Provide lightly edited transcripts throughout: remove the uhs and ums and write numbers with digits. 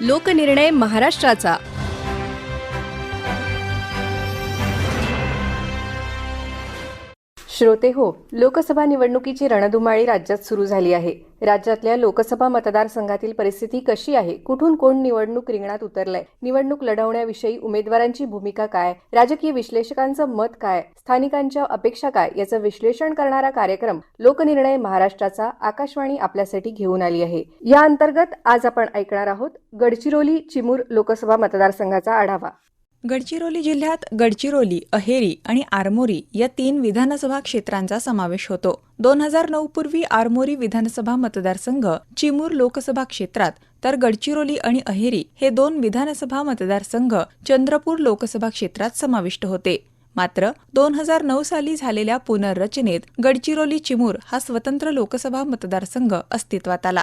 लोकनिर्णय महाराष्ट्राचा. श्रोते हो, लोकसभा निवडणुकीची रणधुमाळी राज्यात सुरू झाली आहे. राज्यातल्या लोकसभा मतदारसंघातील परिस्थिती कशी आहे, कुठून कोण निवडणूक रिंगणात उतरलंय, निवडणूक लढवण्याविषयी उमेदवारांची भूमिका काय, राजकीय विश्लेषकांचं मत काय, स्थानिकांच्या अपेक्षा काय याचं विश्लेषण करणारा कार्यक्रम लोकनिर्णय महाराष्ट्राचा आकाशवाणी आपल्यासाठी घेऊन आली आहे. या अंतर्गत आज आपण ऐकणार आहोत गडचिरोली चिमूर लोकसभा मतदारसंघाचा आढावा. गडचिरोली जिल्ह्यात गडचिरोली, अहेरी आणि आरमोरी या 3 विधानसभा क्षेत्रांचा समावेश होतो. 2009 पूर्वी आरमोरी विधानसभा मतदारसंघ चिमूर लोकसभा क्षेत्रात, तर गडचिरोली आणि अहेरी हे 2 विधानसभा मतदारसंघ चंद्रपूर लोकसभा क्षेत्रात समाविष्ट होते. मात्र 2009 साली झालेल्या पुनर्रचनेत गडचिरोली चिमूर हा स्वतंत्र लोकसभा मतदारसंघ अस्तित्वात आला.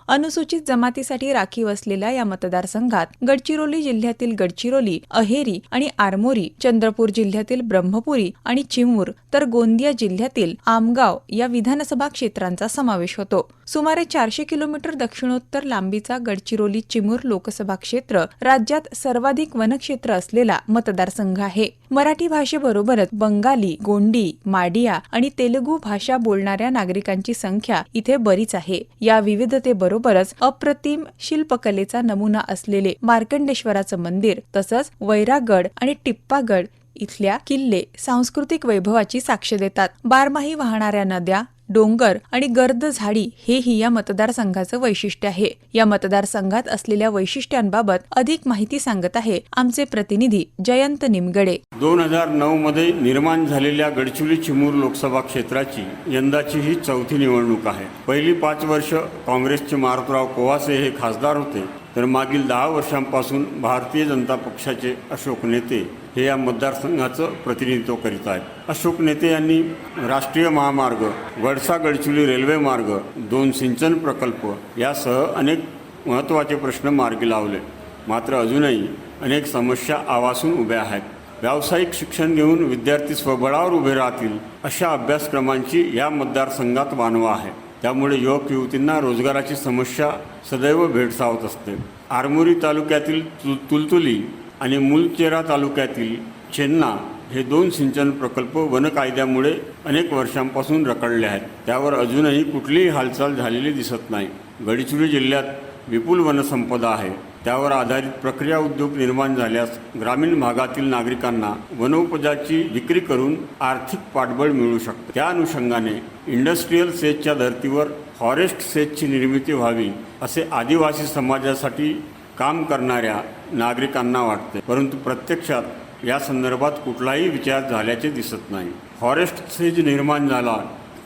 अनुसूचित जमातीसाठी राखीव असलेल्या या मतदारसंघात गडचिरोली जिल्ह्यातील गडचिरोली, अहेरी आणि आरमोरी, चंद्रपूर जिल्ह्यातील ब्रह्मपुरी आणि चिमूर, तर गोंदिया जिल्ह्यातील आमगाव या विधानसभा क्षेत्रांचा समावेश होतो. सुमारे 400 किलोमीटर दक्षिणोत्तर लांबीचा गडचिरोली चिमूर लोकसभा क्षेत्र राज्यात सर्वाधिक वनक्षेत्र असलेला मतदारसंघ आहे. मराठी भाषेबरोबरच बंगाली, गोंडी, माडिया आणि तेलुगू भाषा बोलणाऱ्या नागरिकांची संख्या इथे बरीच आहे. या विविधतेबरोबरच अप्रतिम शिल्पकलेचा नमुना असलेले मार्कंडेश्वराचं मंदिर तसंच वैरागड आणि टिप्पागड इथल्या किल्ले सांस्कृतिक वैभवाची साक्ष देतात. बारमाही वाहणाऱ्या नद्या, डोंगर आणि गर्द झाडी हेही या मतदारसंघाचं वैशिष्ट्य आहे. या मतदारसंघात असलेल्या वैशिष्ट्यांबाबत अधिक माहिती सांगत आहे आमचे प्रतिनिधी जयंत निमगडे. 2009 मध्ये निर्माण झालेल्या गडचिरोली चिमूर लोकसभा क्षेत्राची यंदाची ही 4थी निवडणूक आहे. पहिली 5 वर्ष काँग्रेसचे मारुतराव कोवासे हे खासदार होते, तर मागील 10 वर्षांपासून भारतीय जनता पक्षाचे अशोक नेते हे या मतदारसंघाचं प्रतिनिधित्व करीत आहेत. अशोक नेते यांनी राष्ट्रीय महामार्ग, वडसा गडचिरोली रेल्वे मार्ग, 2 सिंचन प्रकल्प यासह अनेक महत्त्वाचे प्रश्न मार्गी लावले. मात्र अजूनही अनेक समस्या आवासून उभ्या आहेत. व्यावसायिक शिक्षण घेऊन विद्यार्थी स्वबळावर उभे राहतील अशा अभ्यासक्रमांची या मतदारसंघात वानवा आहे. त्यामुळे युवक युवतींना रोजगाराची समस्या सदैव भेडसावत असते. आरमोरी तालुक्यातील तुलतुली आणि मुलचेरा तालुक्यातील चेन्ना हे 2 सिंचन प्रकल्प वन कायद्यामुळे अनेक वर्षांपासून रखडले आहेत. त्यावर अजूनही कुठलीही हालचाल झालेली दिसत नाही. गडचिरोली जिल्ह्यात विपुल वनसंपदा आहे. त्यावर आधारित प्रक्रिया उद्योग निर्माण झाल्यास ग्रामीण भागातील नागरिकांना वनोपजाची विक्री करून आर्थिक पाठबळ मिळू शकते. त्या अनुषंगाने इंडस्ट्रीयल सेजच्या धर्तीवर फॉरेस्ट सेजची निर्मिती व्हावी असे आदिवासी समाजासाठी काम करणाऱ्या नागरिकांना वाटते, परंतु प्रत्यक्षात या संदर्भात कुठलाही विचार झाल्याचे दिसत नाही. फॉरेस्ट सेज निर्माण झाला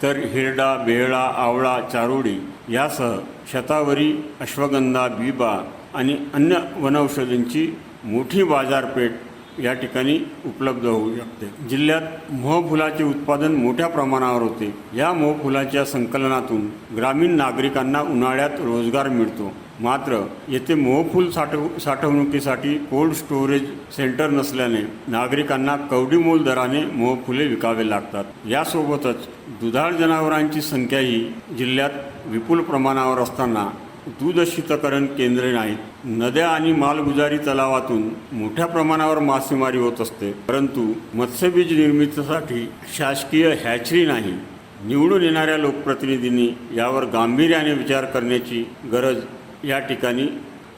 तर हिरडा, बेहळा, आवळा, चारोळी यासह शतावरी, अश्वगंधा, बिबा आणि अन्य वनौषधींची मोठी बाजारपेठ या ठिकाणी उपलब्ध होऊ शकते. जिल्ह्यात मोहफुलाचे उत्पादन मोठ्या प्रमाणावर होते. या मोहफुलाच्या संकलनातून ग्रामीण नागरिकांना उन्हाळ्यात रोजगार मिळतो. मात्र येथे मोहफूल साठवणुकीसाठी कोल्ड स्टोरेज सेंटर नसल्याने नागरिकांना कवडीमोल दराने मोहफुले विकावे लागतात. यासोबतच दुधाळ जनावरांची संख्याही जिल्ह्यात विपुल प्रमाणावर असताना दूध शीतकरण केंद्रे नाहीत. नद्या आणि मालगुजारी तलावातून मोठ्या प्रमाणावर मासेमारी होत असते, परंतु मत्स्यबीज निर्मितीसाठी शासकीय हॅचरी नाही. निवडून येणाऱ्या लोकप्रतिनिधींनी यावर गांभीर्याने विचार करण्याची गरज या ठिकाणी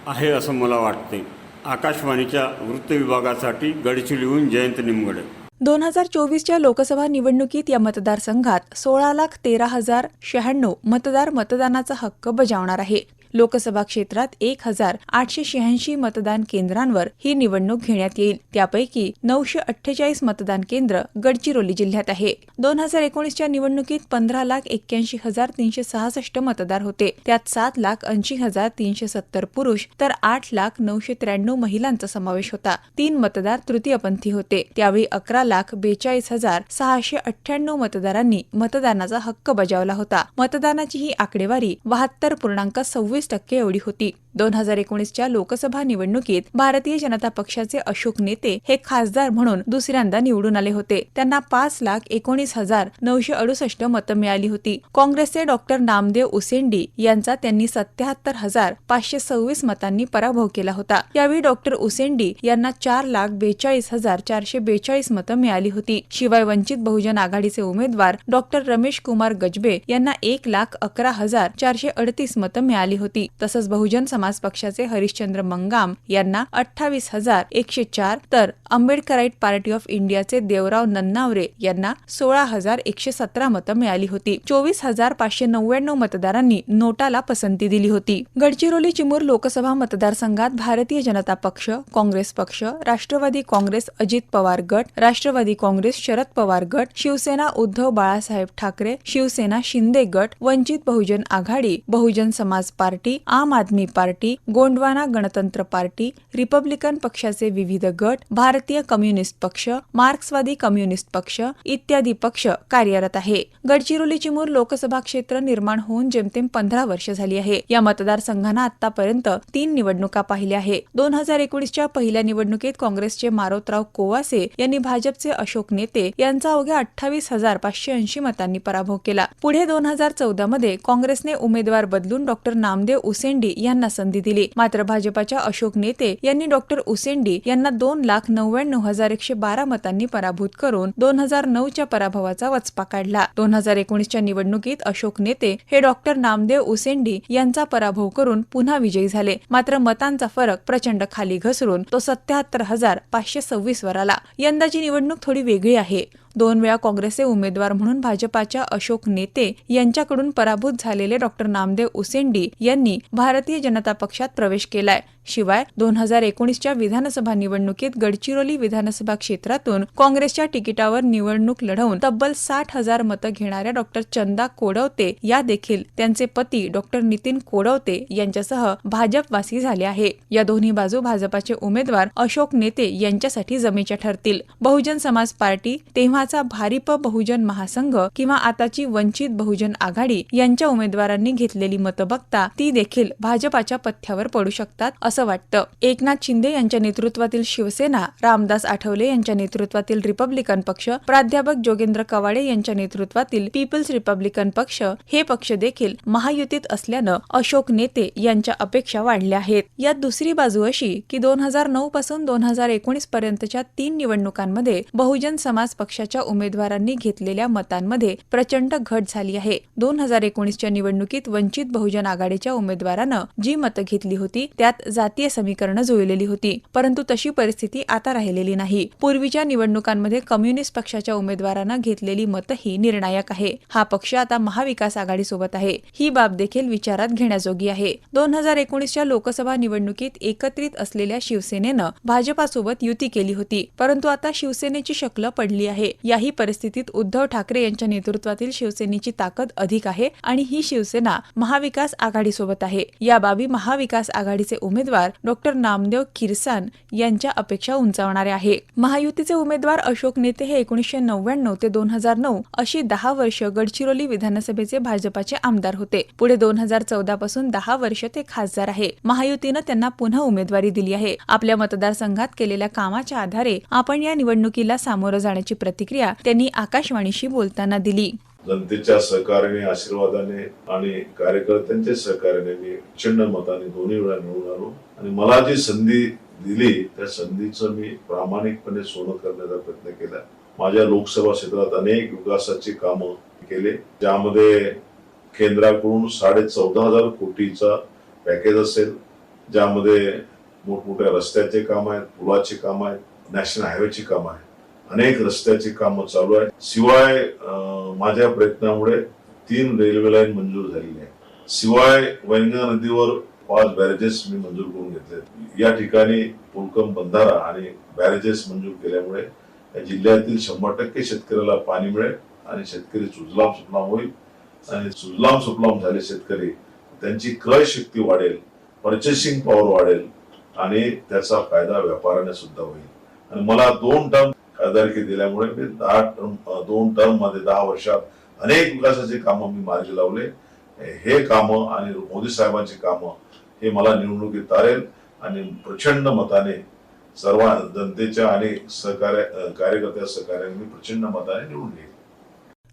आहे असं मला वाटते. आकाशवाणीच्या वृत्त विभागासाठी गडचिरोलीहून जयंत निमगडे. 2024च्या लोकसभा निवडणुकीत या मतदारसंघात 16,13,096 मतदार मतदानाचा हक्क बजावणार आहे. लोकसभा क्षेत्रात 1,886 मतदान केंद्रांवर ही निवडणूक घेण्यात येईल. त्यापैकी 948 मतदान केंद्र गडचिरोली जिल्ह्यात आहे. 2019च्या निवडणुकीत 15,81,366 मतदार होते. त्यात 7,80,370 पुरुष तर 8,993 महिलांचा समावेश होता. 3 मतदार तृतीयपंथी होते. त्यावेळी 11,42,698 मतदारांनी मतदानाचा हक्क बजावला होता. मतदानाची ही आकडेवारी 72.26% एवढी होती. 2019च्या लोकसभा निवडणुकीत भारतीय जनता पक्षाचे अशोक नेते हे खासदार म्हणून दुसऱ्यांदा निवडून आले होते. त्यांना 5,19,968 मतं मिळाली होती. काँग्रेसचे डॉक्टर नामदेव उसेंडी यांचा त्यांनी 77,526 मतांनी पराभव केला होता. यावेळी डॉक्टर उसेंडी यांना 4,42,442 मतं मिळाली होती. शिवाय वंचित बहुजन आघाडीचे उमेदवार डॉक्टर रमेश कुमार गजबे यांना 1,11,438 मतं मिळाली होती. तसंच बहुजन समाज पक्षाचे हरिश्चंद्र मंगाम यांना 28,104 तर आंबेडकराईट पार्टी ऑफ इंडियाचे देवराव नन्नावरे यांना 16,117 मतं मिळाली होती. 24,599 मतदारांनी नोटाला पसंती दिली होती. गडचिरोली चिमूर लोकसभा मतदारसंघात भारतीय जनता पक्ष, काँग्रेस पक्ष, राष्ट्रवादी काँग्रेस अजित पवार गट, राष्ट्रवादी काँग्रेस शरद पवार गट, शिवसेना उद्धव बाळासाहेब ठाकरे, शिवसेना शिंदे गट, वंचित बहुजन आघाडी, बहुजन समाज पार्टी, आम आदमी पार्टी, गोंडवाना गणतंत्र पार्टी, रिपब्लिकन पक्षाचे विविध गट, भारतीय कम्युनिस्ट पक्ष, मार्क्सवादी कम्युनिस्ट पक्ष इत्यादी पक्ष कार्यरत आहे. गडचिरोली चिमूर लोकसभा क्षेत्र निर्माण होऊन जेमतेम 15 वर्ष झाली आहे. या मतदारसंघानं आतापर्यंत 3 निवडणुका पाहिल्या आहे. 2019च्या पहिल्या निवडणुकीत काँग्रेसचे मारोतराव कोवासे यांनी भाजपचे अशोक नेते यांचा अवघ्या 28,580 मतांनी पराभव केला. पुढे 2014 मध्ये काँग्रेसने उमेदवार बदलून डॉक्टर नामदेव उसेंडी यांना संधी दिली. मात्र भाजपाच्या अशोक नेते यांनी डॉक्टर उसेंडी यांना 2,99,112 मतांनी पराभूत करून 2009च्या पराभवाचा वचपा काढला. 2019च्या निवडणुकीत अशोक नेते हे डॉक्टर नामदेव उसेंडी यांचा पराभव करून पुन्हा विजयी झाले. मात्र मतांचा फरक प्रचंड खाली घसरून तो 77,526 वर आला. यंदाची निवडणूक थोडी वेगळी आहे. 2 वेळा काँग्रेसचे उमेदवार म्हणून भाजपाच्या अशोक नेते यांच्याकडून पराभूत झालेले डॉक्टर नामदेव उसेंडी यांनी भारतीय जनता पक्षात प्रवेश केलाय. शिवाय 2019च्या विधानसभा निवडणुकीत गडचिरोली विधानसभा क्षेत्रातून काँग्रेसच्या तिकिटावर निवडणूक लढवून तब्बल 60,000 मतं घेणाऱ्या डॉक्टर चंदा कोडवते या देखील त्यांचे पती डॉक्टर नितीन कोडवते यांच्यासह भाजपवासी झाले आहे. या दोन्ही बाजू भाजपाचे उमेदवार अशोक नेते यांच्यासाठी जमेच्या ठरतील. बहुजन समाज पार्टी, तेव्हाचा भारिप बहुजन महासंघ किंवा आताची वंचित बहुजन आघाडी यांच्या उमेदवारांनी घेतलेली मतं बघता ती देखील भाजपाच्या पथ्यावर पडू शकतात असं वाटतं. एकनाथ शिंदे यांच्या नेतृत्वातील शिवसेना, रामदास आठवले यांच्या नेतृत्वातील रिपब्लिकन पक्ष, प्राध्यापक जोगेंद्र कवाडे यांच्या नेतृत्वातील पीपल्स रिपब्लिकन पक्ष हे पक्ष देखील महायुतीत असल्यानं अशोक नेते यांच्या अपेक्षा वाढल्या आहेत. यात दुसरी बाजू अशी की 2009 पासून 2019 पर्यंतच्या 3 निवडणुकांमध्ये बहुजन समाज पक्षाच्या उमेदवारांनी घेतलेल्या मतांमध्ये प्रचंड घट झाली आहे. 2019च्या निवडणुकीत वंचित बहुजन आघाडीच्या उमेदवारानं जी मतं घेतली होती त्यात जातीय समीकरणं जुळलेली होती. परंतु तशी परिस्थिती आता राहिलेली नाही. पूर्वीच्या निवडणुकांमध्ये कम्युनिस्ट पक्षाच्या उमेदवारांना घेतलेली मतही निर्णायक आहे. हा पक्ष आता महाविकास आघाडीसोबत आहे. ही बाब देखील विचारात घेण्याजोगी आहे. 2019च्या लोकसभा निवडणुकीत एकत्रित असलेल्या शिवसेनेनं भाजपासोबत युती केली होती. परंतु आता शिवसेनेची शक्ल पडली आहे. याही परिस्थितीत उद्धव ठाकरे यांच्या नेतृत्वातील शिवसेनेची ताकद अधिक आहे आणि ही शिवसेना महाविकास आघाडीसोबत आहे. या बाबी महाविकास आघाडीचे उमेदवार डॉक्टर नामदेव किरसान यांच्या अपेक्षा उंचावणारे आहे. महायुतीचे उमेदवार अशोक नेते हे 1999 ते 2009 अशी 10 वर्ष गडचिरोली विधानसभेचे भाजपाचे आमदार होते. पुढे 2014 पासून 10 वर्ष ते खासदार आहे. महायुतीनं त्यांना पुन्हा उमेदवारी दिली आहे. आपल्या मतदारसंघात केलेल्या कामाच्या आधारे आपण या निवडणुकीला सामोरं जाण्याची प्रतिक्रिया त्यांनी आकाशवाणीशी बोलताना दिली. जनतेच्या सहकार्याने, आशीर्वादाने आणि कार्यकर्त्यांच्या सहकार्याने मी प्रचंड मताने 2 वेळा निवडून आलो आणि मला जी संधी दिली त्या संधीचं मी प्रामाणिकपणे सोनं करण्याचा प्रयत्न केला. माझ्या लोकसभा क्षेत्रात अनेक विकासाची कामं केले, ज्यामध्ये केंद्राकडून 14,500 कोटीचा पॅकेज असेल, ज्यामध्ये मोठमोठ्या रस्त्याचे काम आहेत, पुलाची काम आहेत, नॅशनल हायवेची काम आहेत, अनेक रस्त्याची कामं चालू आहेत. शिवाय माझ्या प्रयत्नामुळे 3 रेल्वे लाईन मंजूर झालेली आहे. शिवाय वैनगंगा नदीवर 5 बॅरेजेस मी मंजूर करून घेतले. या ठिकाणी पुलकम बंधारा आणि बॅरेजेस मंजूर केल्यामुळे या जिल्ह्यातील 100% शेतकऱ्याला पाणी मिळेल आणि शेतकरी सुजलाम सुफलाम होईल. आणि सुजलाम सुफलाम झाले शेतकरी, त्यांची क्रय शक्ती वाढेल, पर्चेसिंग पॉवर वाढेल आणि त्याचा फायदा व्यापाऱ्यांना सुद्धा होईल. आणि मला 2 टर्म खासदारकी दिल्यामुळे मी 2 टर्म मध्ये 10 वर्षात अनेक विकासाचे कामं मी मार्गी लावले. हे कामं आणि मोदी साहेबांची कामं हे मला निवडणुकीत तारेल आणि प्रचंड मताने सर्व जनतेच्या आणि कार्यकर्त्या सहकार्यांनी प्रचंड मताने निवडून घेतले.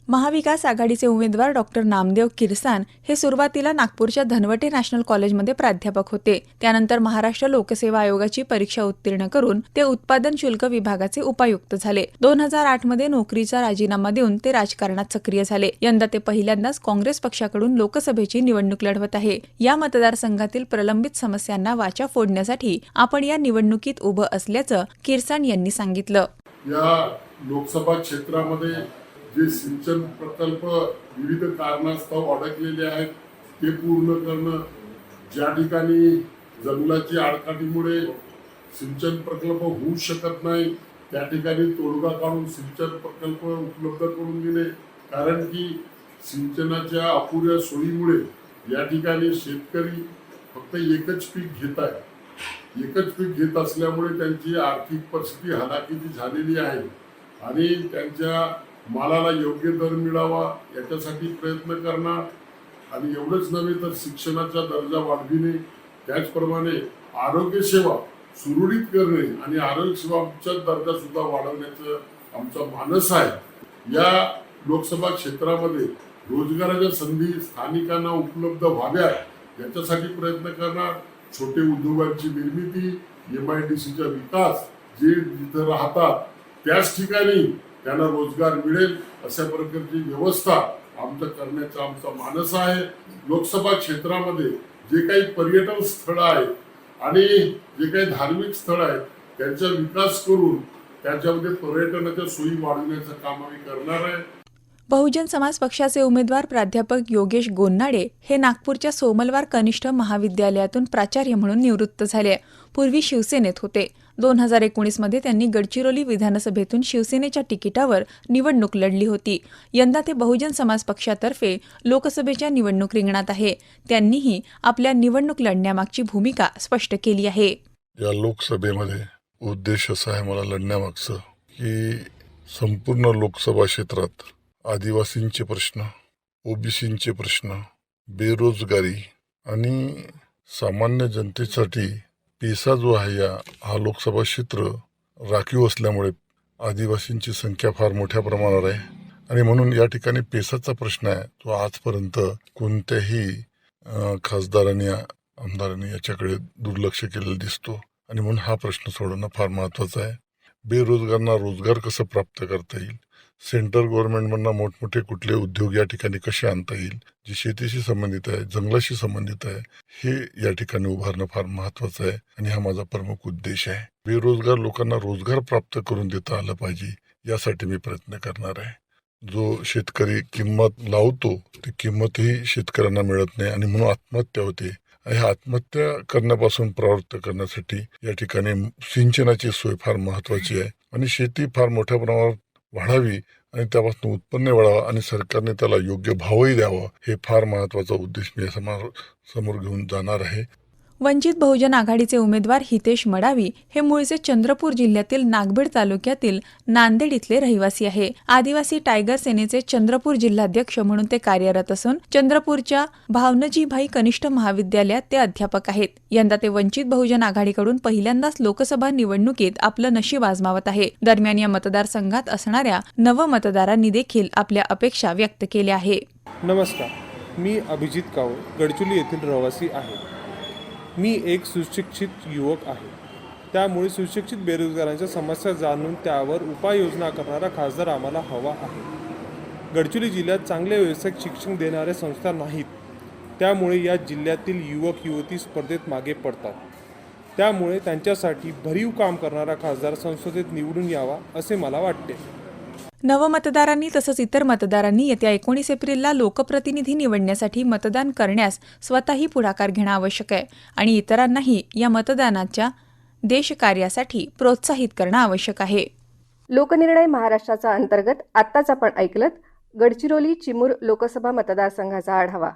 महाविकास आघाडीचे उमेदवार डॉक्टर नामदेव किरसान हे सुरुवातीला नागपूरच्या धनवटे नॅशनल कॉलेजमध्ये प्राध्यापक होते. त्यानंतर महाराष्ट्र लोकसेवा आयोगाची परीक्षा उत्तीर्ण करून ते उत्पादन शुल्क विभागाचे उपायुक्त झाले. 2008 मध्ये नोकरीचा राजीनामा देऊन ते राजकारणात सक्रिय झाले. यंदा ते पहिल्यांदाच काँग्रेस पक्षाकडून लोकसभेची निवडणूक लढवत आहे. या मतदारसंघातील प्रलंबित समस्यांना वाचा फोडण्यासाठी आपण या निवडणुकीत उभं असल्याचं किरसान यांनी सांगितलं. या लोकसभा क्षेत्रामध्ये जे सिंचन प्रकल्प विविध कारणास्तव अडकलेले आहेत ते पूर्ण करणं, ज्या ठिकाणी जंगलाची आडकाठीमुळे सिंचन प्रकल्प होऊ शकत नाही त्या ठिकाणी तोडगा काढून सिंचन प्रकल्प उपलब्ध करून दिले. कारण की सिंचनाच्या अपुऱ्या सोयीमुळे या ठिकाणी शेतकरी फक्त एकच पीक घेत आहे. एकच पीक घेत असल्यामुळे त्यांची आर्थिक परिस्थिती हलाखीची झालेली आहे आणि त्यांच्या मालाला योग्य दर मिळावा याच्यासाठी प्रयत्न करणार आणि एवढंच नव्हे तर शिक्षणाचा दर्जा वाढविणे, त्याचप्रमाणे आरोग्य सेवा सुरळीत करणे आणि आरोग्य सेवाचा दर्जा सुद्धा वाढवण्याचं आमचा मानस आहे. या लोकसभा क्षेत्रामध्ये रोजगाराच्या संधी स्थानिकांना उपलब्ध व्हाव्यात याच्यासाठी प्रयत्न करणार. छोटे उद्योगांची निर्मिती, MIDCचा विकास, जे जिथं राहतात त्याच ठिकाणी त्यांना रोजगार मिळेल अशा प्रकारची व्यवस्था करण्याचा आमचा मानस आहे. लोकसभा क्षेत्रामध्ये जे काही पर्यटन स्थळ आहेत आणि जे काही धार्मिक स्थळ आहेत त्यांचा विकास करून त्याच्यामध्ये पर्यटनाच्या सोयी वाढवण्याचं काम आम्ही करणार आहे. बहुजन समाज पक्षाचे उमेदवार प्राध्यापक योगेश गोन्नाडे हे नागपूरच्या सोमलवार कनिष्ठ महाविद्यालयातून प्राचार्य म्हणून निवृत्त झाले. पूर्वी शिवसेनेत होते. 2019 मध्ये त्यांनी गडचिरोली विधानसभेतून शिवसेनेच्या तिकिटावर निवडणूक लढली होती. यंदा ते बहुजन समाज पक्षातर्फे लोकसभेच्या निवडणूक रिंगणात आहे. त्यांनीही आपल्या निवडणूक लढण्यामागची भूमिका स्पष्ट केली आहे. या लोकसभेमध्ये उद्देश असा आहे मला लढण्यामागचं की संपूर्ण लोकसभा क्षेत्रात आदिवासींचे प्रश्न, OBCचे प्रश्न, बेरोजगारी आणि सामान्य जनतेसाठी पेसा जो आहे हा लोकसभा क्षेत्र राखीव असल्यामुळे आदिवासींची संख्या फार मोठ्या प्रमाणावर आहे आणि म्हणून या ठिकाणी पेसाचा प्रश्न आहे तो आजपर्यंत कोणत्याही खासदारांनी आमदारांनी याच्याकडे दुर्लक्ष केलेलं दिसतो आणि म्हणून हा प्रश्न सोडवणं फार महत्त्वाचं आहे. बेरोजगारांना रोजगार कसं प्राप्त करता येईल, सेंट्रल गव्हर्नमेंटमधनं मोठमोठे कुठले उद्योग या ठिकाणी कसे आणता येईल, जे शेतीशी संबंधित आहे, जंगलाशी संबंधित आहे, हे या ठिकाणी उभारणं फार महत्त्वाचं आहे आणि हा माझा प्रमुख उद्देश आहे. बेरोजगार लोकांना रोजगार प्राप्त करून देता आलं पाहिजे यासाठी मी प्रयत्न करणार आहे. जो शेतकरी किंमत लावतो ती किंमतही शेतकऱ्यांना मिळत नाही आणि म्हणून आत्महत्या होते. ह्या आत्महत्या करण्यापासून प्रवृत्त करण्यासाठी या ठिकाणी सिंचनाची सोय फार महत्त्वाची आहे आणि शेती फार मोठ्या प्रमाणावर वाढावी आणि त्यापासून उत्पन्न वाढावं आणि सरकारने त्याला योग्य भावही द्यावा, हे फार महत्त्वाचा उद्देश मी समोर घेऊन जाणार आहे. वंचित बहुजन आघाडीचे उमेदवार हितेश मडावी हे मूळचे चंद्रपूर जिल्ह्यातील नागभीड तालुक्यातील नांदेड इथले रहिवासी आहे. आदिवासी टायगर सेनेचे चंद्रपूर जिल्हाध्यक्ष म्हणून ते कार्यरत असून चंद्रपूरच्या भावनजीभाई कनिष्ठ महाविद्यालयात ते अध्यापक आहेत. यंदा ते वंचित बहुजन आघाडीकडून पहिल्यांदाच लोकसभा निवडणुकीत आपलं नशीब आजमावत आहे. दरम्यान या मतदारसंघात असणाऱ्या नवमतदारांनी देखील आपल्या अपेक्षा व्यक्त केल्या आहे. नमस्कार, मी अभिजित कावळ, गडचिरोली येथील रहिवासी आहे. मी एक सुशिक्षित युवक आहे. त्यामुळे सुशिक्षित बेरोजगारांच्या समस्या जाणून त्यावर उपाययोजना करणारा खासदार आम्हाला हवा आहे. गडचिरोली जिल्ह्यात चांगले व्यावसायिक शिक्षण देणाऱ्या संस्था नाहीत. त्यामुळे या जिल्ह्यातील युवक युवती स्पर्धेत मागे पडतात. त्यामुळे त्यांच्यासाठी भरीव काम करणारा खासदार संसदेत निवडून यावा असे मला वाटते. नवमतदारांनी तसंच इतर मतदारांनी येत्या 19 एप्रिलला लोकप्रतिनिधी निवडण्यासाठी मतदान करण्यास स्वतःही पुढाकार घेणं आवश्यक आहे आणि इतरांनाही या मतदानाच्या देशकार्यासाठी प्रोत्साहित करणं आवश्यक आहे. लोकनिर्णय महाराष्ट्राचा अंतर्गत आत्ताच आपण ऐकलत गडचिरोली चिमूर लोकसभा मतदारसंघाचा आढावा.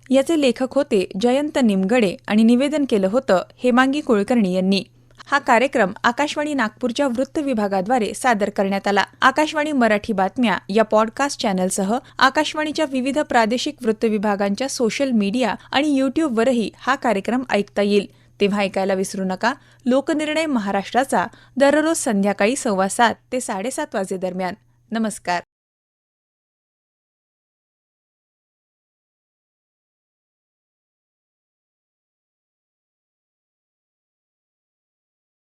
याचे लेखक होते जयंत निमगडे आणि निवेदन केलं होतं हेमांगी कुलकर्णी यांनी. हा कार्यक्रम आकाशवाणी नागपूरच्या वृत्त विभागाद्वारे सादर करण्यात आला. आकाशवाणी मराठी बातम्या या पॉडकास्ट चॅनलसह आकाशवाणीच्या विविध प्रादेशिक वृत्त विभागांच्या सोशल मीडिया आणि यूट्यूबवरही हा कार्यक्रम ऐकता येईल. तेव्हा ऐकायला विसरू नका. लोकनिर्णय महाराष्ट्राचा दररोज संध्याकाळी 7:15 ते 7:30 वाजेदरम्यान. नमस्कार.